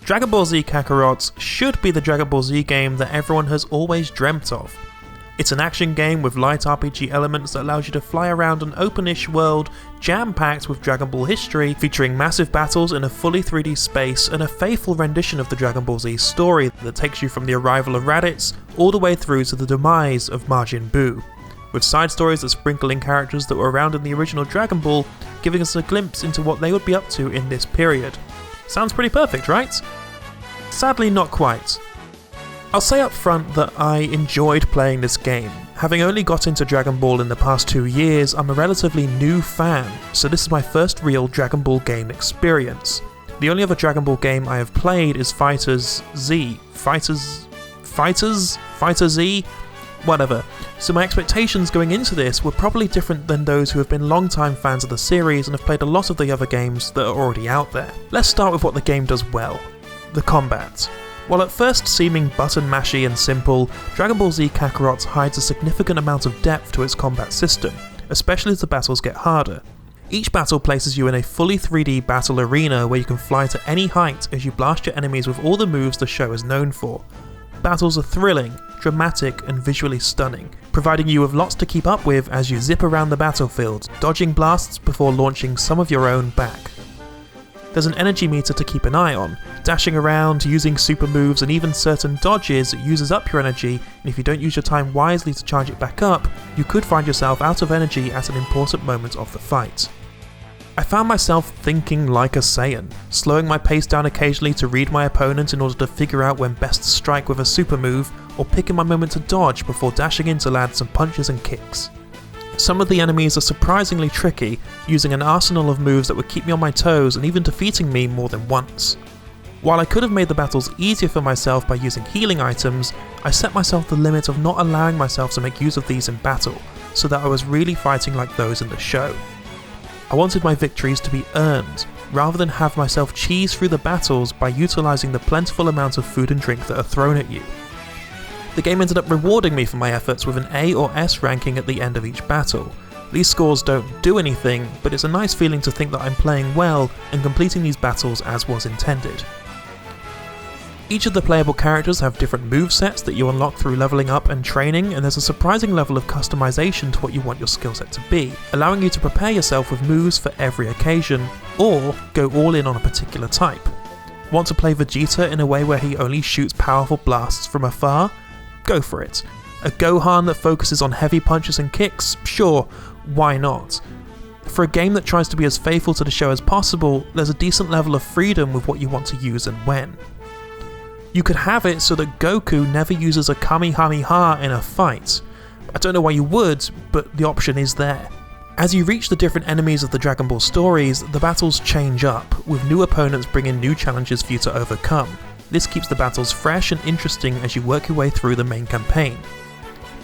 Dragon Ball Z Kakarot should be the Dragon Ball Z game that everyone has always dreamt of. It's an action game with light RPG elements that allows you to fly around an open-ish world jam-packed with Dragon Ball history, featuring massive battles in a fully 3D space and a faithful rendition of the Dragon Ball Z story that takes you from the arrival of Raditz all the way through to the demise of Majin Buu, with side stories that sprinkle in characters that were around in the original Dragon Ball, giving us a glimpse into what they would be up to in this period. Sounds pretty perfect, right? Sadly, not quite. I'll say up front that I enjoyed playing this game. Having only got into Dragon Ball in the past 2 years, I'm a relatively new fan, so this is my first real Dragon Ball game experience. The only other Dragon Ball game I have played is Fighter Z? Whatever. So my expectations going into this were probably different than those who have been long-time fans of the series and have played a lot of the other games that are already out there. Let's start with what the game does well: the combat. While at first seeming button mashy and simple, Dragon Ball Z Kakarot hides a significant amount of depth to its combat system, especially as the battles get harder. Each battle places you in a fully 3D battle arena where you can fly to any height as you blast your enemies with all the moves the show is known for. Battles are thrilling, dramatic and visually stunning, providing you with lots to keep up with as you zip around the battlefield, dodging blasts before launching some of your own back. There's an energy meter to keep an eye on. Dashing around, using super moves and even certain dodges uses up your energy, and if you don't use your time wisely to charge it back up, you could find yourself out of energy at an important moment of the fight. I found myself thinking like a Saiyan, slowing my pace down occasionally to read my opponent in order to figure out when best to strike with a super move, or picking my moment to dodge before dashing in to land some punches and kicks. Some of the enemies are surprisingly tricky, using an arsenal of moves that would keep me on my toes and even defeating me more than once. While I could have made the battles easier for myself by using healing items, I set myself the limit of not allowing myself to make use of these in battle, so that I was really fighting like those in the show. I wanted my victories to be earned, rather than have myself cheese through the battles by utilising the plentiful amount of food and drink that are thrown at you. The game ended up rewarding me for my efforts with an A or S ranking at the end of each battle. These scores don't do anything, but it's a nice feeling to think that I'm playing well and completing these battles as was intended. Each of the playable characters have different movesets that you unlock through leveling up and training, and there's a surprising level of customization to what you want your skill set to be, allowing you to prepare yourself with moves for every occasion, or go all in on a particular type. Want to play Vegeta in a way where he only shoots powerful blasts from afar? Go for it. A Gohan that focuses on heavy punches and kicks? Sure, why not? For a game that tries to be as faithful to the show as possible, there's a decent level of freedom with what you want to use and when. You could have it so that Goku never uses a Kamehameha in a fight. I don't know why you would, but the option is there. As you reach the different enemies of the Dragon Ball stories, the battles change up, with new opponents bringing new challenges for you to overcome. This keeps the battles fresh and interesting as you work your way through the main campaign.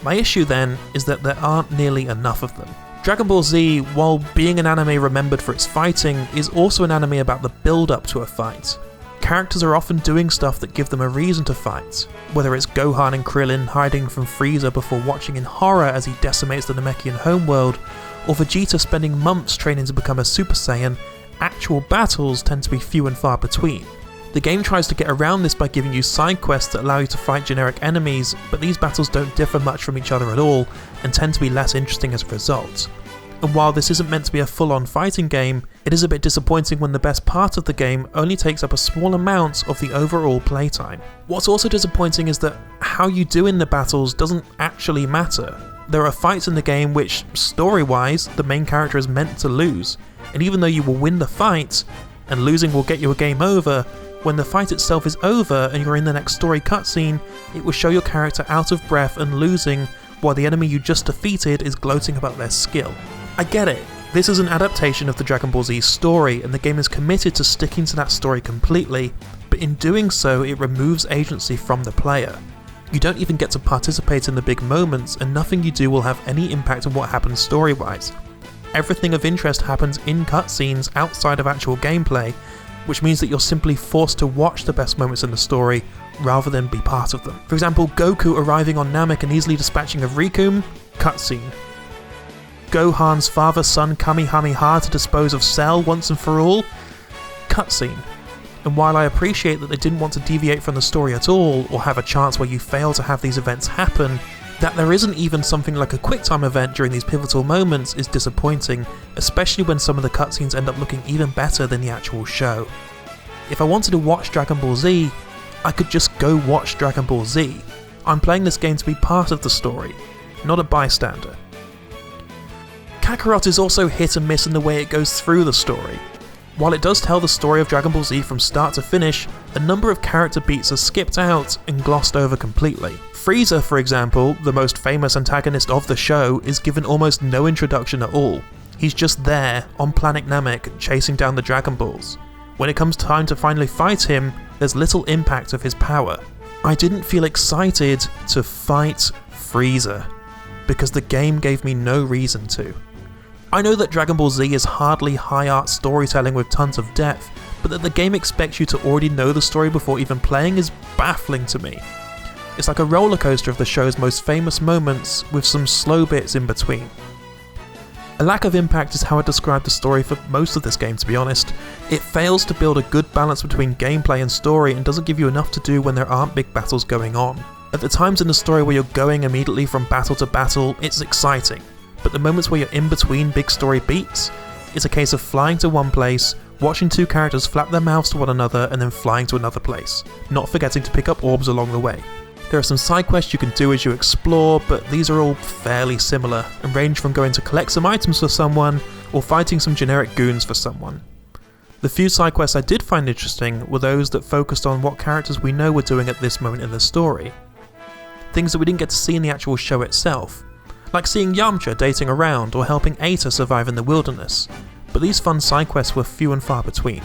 My issue then is that there aren't nearly enough of them. Dragon Ball Z, while being an anime remembered for its fighting, is also an anime about the build-up to a fight. Characters are often doing stuff that give them a reason to fight, whether it's Gohan and Krillin hiding from Frieza before watching in horror as he decimates the Namekian homeworld, or Vegeta spending months training to become a Super Saiyan. Actual battles tend to be few and far between. The game tries to get around this by giving you side quests that allow you to fight generic enemies, but these battles don't differ much from each other at all, and tend to be less interesting as a result. And while this isn't meant to be a full-on fighting game, it is a bit disappointing when the best part of the game only takes up a small amount of the overall playtime. What's also disappointing is that how you do in the battles doesn't actually matter. There are fights in the game which, story-wise, the main character is meant to lose, and even though you will win the fight, and losing will get you a game over, when the fight itself is over and you're in the next story cutscene, it will show your character out of breath and losing, while the enemy you just defeated is gloating about their skill. I get it, this is an adaptation of the Dragon Ball Z story, and the game is committed to sticking to that story completely, but in doing so it removes agency from the player. You don't even get to participate in the big moments, and nothing you do will have any impact on what happens story-wise. Everything of interest happens in cutscenes outside of actual gameplay, which means that you're simply forced to watch the best moments in the story rather than be part of them. For example, Goku arriving on Namek and easily dispatching of Riku? Cutscene. Gohan's father-son Kamehameha to dispose of Cell once and for all? Cutscene. And while I appreciate that they didn't want to deviate from the story at all, or have a chance where you fail to have these events happen, that there isn't even something like a QuickTime event during these pivotal moments is disappointing, especially when some of the cutscenes end up looking even better than the actual show. If I wanted to watch Dragon Ball Z, I could just go watch Dragon Ball Z. I'm playing this game to be part of the story, not a bystander. Kakarot is also hit and miss in the way it goes through the story. While it does tell the story of Dragon Ball Z from start to finish, a number of character beats are skipped out and glossed over completely. Frieza, for example, the most famous antagonist of the show, is given almost no introduction at all. He's just there, on planet Namek, chasing down the Dragon Balls. When it comes time to finally fight him, there's little impact of his power. I didn't feel excited to fight Frieza, because the game gave me no reason to. I know that Dragon Ball Z is hardly high art storytelling with tons of depth, but that the game expects you to already know the story before even playing is baffling to me. It's like a roller coaster of the show's most famous moments, with some slow bits in between. A lack of impact is how I describe the story for most of this game, to be honest. It fails to build a good balance between gameplay and story and doesn't give you enough to do when there aren't big battles going on. At the times in the story where you're going immediately from battle to battle, it's exciting, but the moments where you're in between big story beats, it's a case of flying to one place, watching two characters flap their mouths to one another and then flying to another place, not forgetting to pick up orbs along the way. There are some side quests you can do as you explore, but these are all fairly similar and range from going to collect some items for someone or fighting some generic goons for someone. The few side quests I did find interesting were those that focused on what characters we know were doing at this moment in the story. Things that we didn't get to see in the actual show itself, like seeing Yamcha dating around or helping Aita survive in the wilderness, but these fun side quests were few and far between.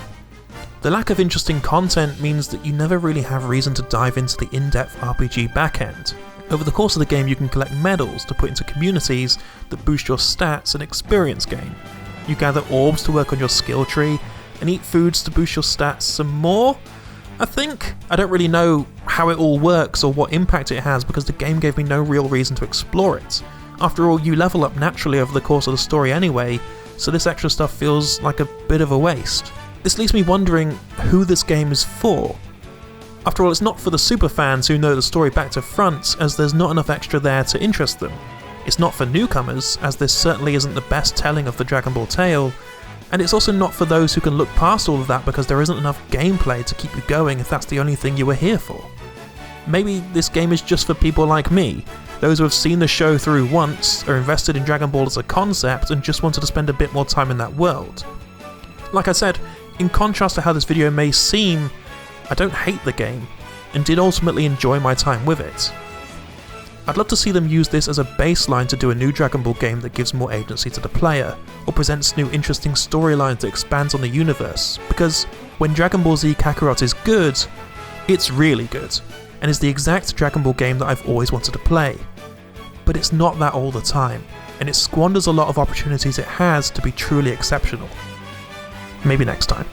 The lack of interesting content means that you never really have reason to dive into the in-depth RPG backend. Over the course of the game you can collect medals to put into communities that boost your stats and experience gain. You gather orbs to work on your skill tree, and eat foods to boost your stats some more, I think. I don't really know how it all works or what impact it has because the game gave me no real reason to explore it. After all, you level up naturally over the course of the story anyway, so this extra stuff feels like a bit of a waste. This leaves me wondering who this game is for. After all, it's not for the super fans who know the story back to front, as there's not enough extra there to interest them. It's not for newcomers, as this certainly isn't the best telling of the Dragon Ball tale, and it's also not for those who can look past all of that because there isn't enough gameplay to keep you going if that's the only thing you were here for. Maybe this game is just for people like me, those who have seen the show through once, are invested in Dragon Ball as a concept and just wanted to spend a bit more time in that world. Like I said, in contrast to how this video may seem, I don't hate the game, and did ultimately enjoy my time with it. I'd love to see them use this as a baseline to do a new Dragon Ball game that gives more agency to the player, or presents new interesting storylines that expands on the universe, because when Dragon Ball Z Kakarot is good, it's really good, and is the exact Dragon Ball game that I've always wanted to play. But it's not that all the time, and it squanders a lot of opportunities it has to be truly exceptional. Maybe next time.